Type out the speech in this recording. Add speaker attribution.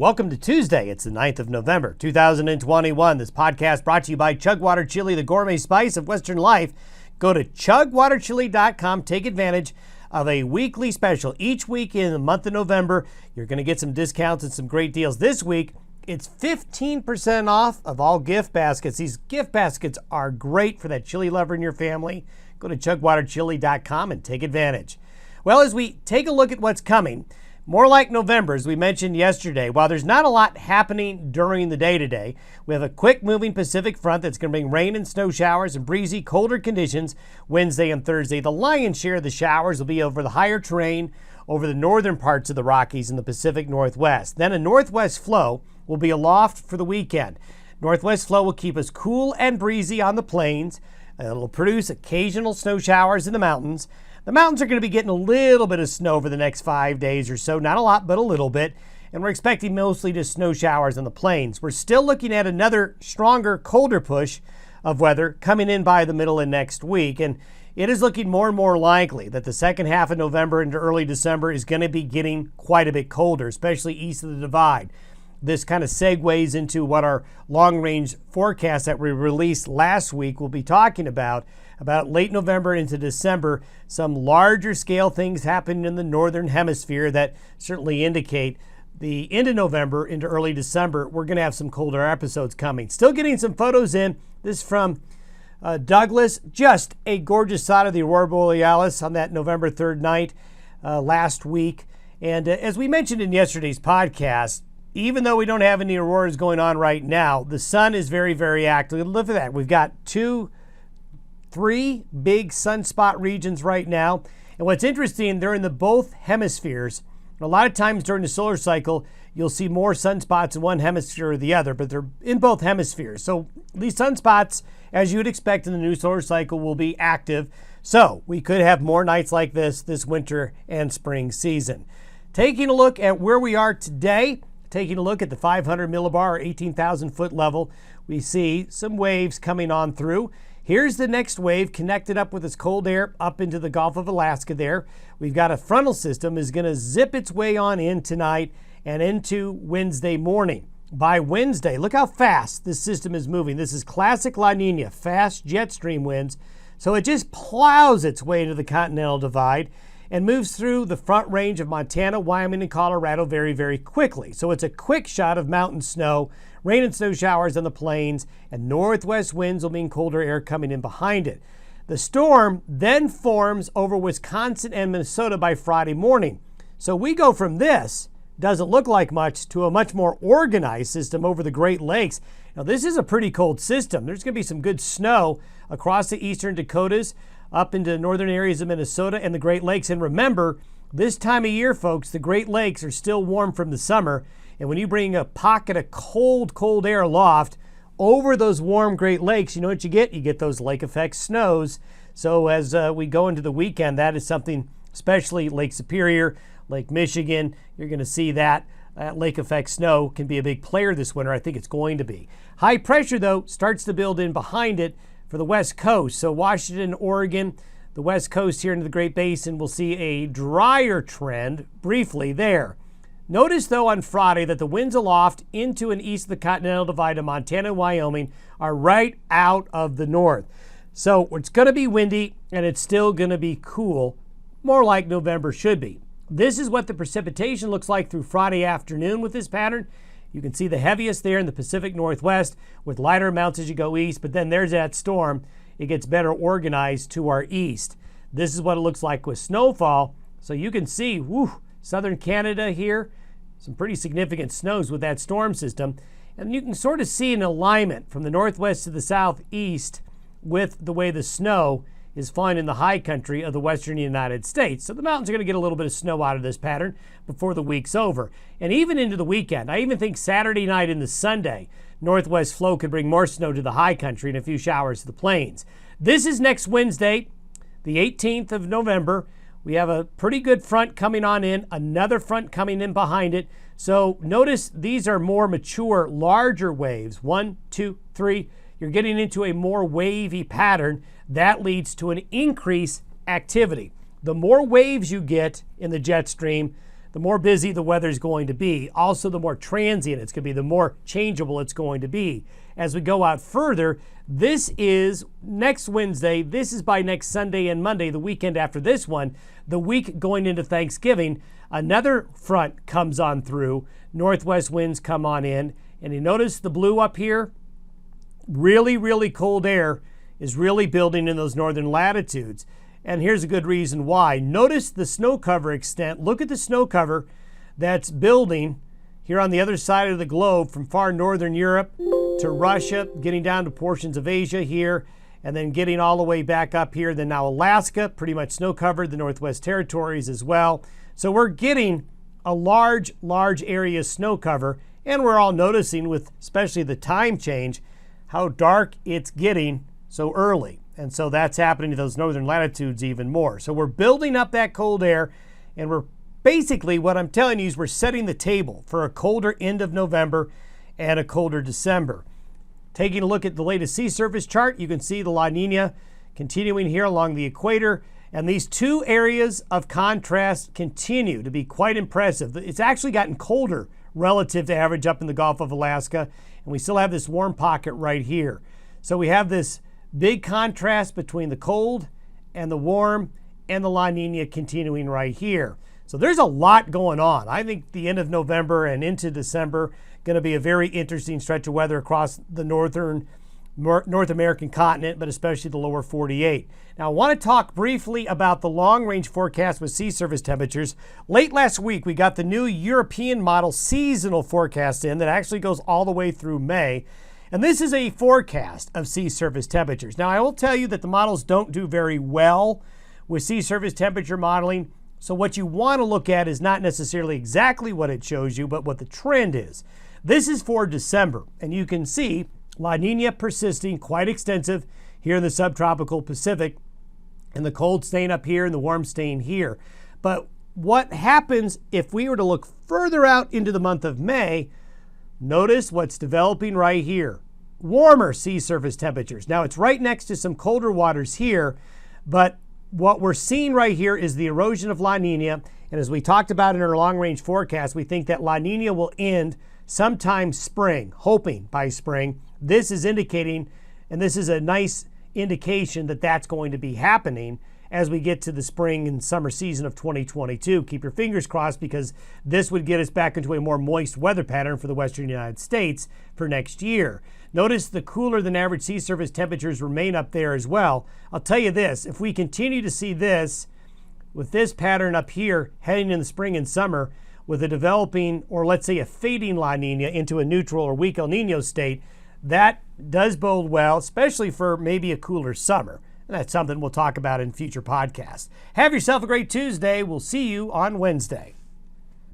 Speaker 1: Welcome to Tuesday. It's the 9th of November, 2021. This podcast brought to you by Chugwater Chili, the gourmet spice of Western life. Go to chugwaterchili.com. Take advantage of a weekly special. Each week in the month of November, you're going to get some discounts and some great deals. This week, it's 15% off of all gift baskets. These gift baskets are great for that chili lover in your family. Go to chugwaterchili.com and take advantage. Well, as we take a look at what's coming, more like November, as we mentioned yesterday, while there's not a lot happening during the day today, we have a quick moving Pacific front that's going to bring rain and snow showers and breezy, colder conditions Wednesday and Thursday. The lion's share of the showers will be over the higher terrain, over the northern parts of the Rockies and the Pacific Northwest. Then a northwest flow will be aloft for the weekend. Northwest flow will keep us cool and breezy on the plains. It'll produce occasional snow showers in the mountains. The mountains are going to be getting a little bit of snow over the next 5 days or so. Not a lot, but a little bit. And we're expecting mostly just snow showers on the plains. We're still looking at another stronger, colder push of weather coming in by the middle of next week. And it is looking more and more likely that the second half of November into early December is going to be getting quite a bit colder, especially east of the divide. This kind of segues into what our long-range forecast that we released last week will be talking about late November into December, some larger scale things happening in the northern hemisphere that certainly indicate the end of November into early December, we're going to have some colder episodes coming. Still getting some photos in. This is from Douglas. Just a gorgeous shot of the Aurora Borealis on that November 3rd night last week. And as we mentioned in yesterday's podcast, even though we don't have any auroras going on right now, the sun is very, very active. Look at that. We've got three big sunspot regions right now. And what's interesting, they're in the both hemispheres. And a lot of times during the solar cycle, you'll see more sunspots in one hemisphere or the other, but they're in both hemispheres. So these sunspots, as you would expect in the new solar cycle, will be active. So we could have more nights like this winter and spring season. Taking a look at where we are today, taking a look at the 500 millibar or 18,000 foot level, we see some waves coming on through. Here's the next wave connected up with this cold air up into the Gulf of Alaska there. We've got a frontal system is going to zip its way on in tonight and into Wednesday morning. By Wednesday, look how fast this system is moving. This is classic La Nina, fast jet stream winds. So it just plows its way into the Continental Divide and moves through the front range of Montana, Wyoming, and Colorado very, very quickly. So it's a quick shot of mountain snow, rain and snow showers on the plains, and northwest winds will mean colder air coming in behind it. The storm then forms over Wisconsin and Minnesota by Friday morning. So we go from this, doesn't look like much, to a much more organized system over the Great Lakes. Now this is a pretty cold system. There's going to be some good snow across the eastern Dakotas, up into northern areas of Minnesota and the Great Lakes. And remember, this time of year, folks, the Great Lakes are still warm from the summer. And when you bring a pocket of cold, cold air aloft over those warm Great Lakes, you know what you get? You get those lake effect snows. So as we go into the weekend, that is something, especially Lake Superior, Lake Michigan, you're going to see that lake effect snow can be a big player this winter. I think it's going to be. High pressure, though, starts to build in behind it for the West Coast. So Washington, Oregon, the West Coast here into the Great Basin will see a drier trend briefly there. Notice, though, on Friday that the winds aloft into and east of the Continental Divide of Montana and Wyoming are right out of the north. So it's going to be windy and it's still going to be cool, more like November should be. This is what the precipitation looks like through Friday afternoon with this pattern. You can see the heaviest there in the Pacific Northwest with lighter amounts as you go east, but then there's that storm. It gets better organized to our east. This is what it looks like with snowfall. So you can see, southern Canada here, some pretty significant snows with that storm system. And you can sort of see an alignment from the northwest to the southeast with the way the snow is falling in the high country of the western United States. So the mountains are going to get a little bit of snow out of this pattern before the week's over. And even into the weekend, I even think Saturday night into Sunday, northwest flow could bring more snow to the high country and a few showers to the plains. This is next Wednesday, the 18th of November. We have a pretty good front coming on in, another front coming in behind it. So notice these are more mature, larger waves. 1, 2, 3. You're getting into a more wavy pattern. That leads to an increased activity. The more waves you get in the jet stream, the more busy the weather is going to be. Also, the more transient it's going to be, the more changeable it's going to be. As we go out further, this is next Wednesday. This is by next Sunday and Monday, the weekend after this one, the week going into Thanksgiving. Another front comes on through. Northwest winds come on in. And you notice the blue up here? Really, really cold air is really building in those northern latitudes. And here's a good reason why. Notice the snow cover extent. Look at the snow cover that's building here on the other side of the globe from far northern Europe to Russia, getting down to portions of Asia here, and then getting all the way back up here. Then now Alaska, pretty much snow covered, the Northwest Territories as well. So we're getting a large area snow cover, and we're all noticing with especially the time change, how dark it's getting so early. And so that's happening to those northern latitudes even more. So we're building up that cold air, and we're basically, what I'm telling you is we're setting the table for a colder end of November and a colder December. Taking a look at the latest sea surface chart, you can see the La Nina continuing here along the equator. And these two areas of contrast continue to be quite impressive. It's actually gotten colder relative to average up in the Gulf of Alaska, and we still have this warm pocket right here. So we have this big contrast between the cold and the warm and the La Nina continuing right here. So there's a lot going on. I think the end of November and into December going to be a very interesting stretch of weather across the North American continent, but especially the lower 48. Now, I want to talk briefly about the long-range forecast with sea surface temperatures. Late last week, we got the new European model seasonal forecast in that actually goes all the way through May. And this is a forecast of sea surface temperatures. Now, I will tell you that the models don't do very well with sea surface temperature modeling. So what you want to look at is not necessarily exactly what it shows you, but what the trend is. This is for December, and you can see La Nina persisting quite extensive here in the subtropical Pacific, and the cold staying up here and the warm staying here. But what happens if we were to look further out into the month of May? Notice what's developing right here. Warmer sea surface temperatures. Now, it's right next to some colder waters here, but what we're seeing right here is the erosion of La Nina. And as we talked about in our long-range forecast, we think that La Nina will end sometime spring, hoping by spring. This is indicating, and this is a nice indication that that's going to be happening as we get to the spring and summer season of 2022. Keep your fingers crossed, because this would get us back into a more moist weather pattern for the western United States for next year. Notice the cooler than average sea surface temperatures remain up there as well. I'll tell you this, if we continue to see this with this pattern up here heading in the spring and summer with a developing, or let's say a fading La Nina into a neutral or weak El Nino state, that does bode well, especially for maybe a cooler summer. And that's something we'll talk about in future podcasts. Have yourself a great Tuesday. We'll see you on Wednesday.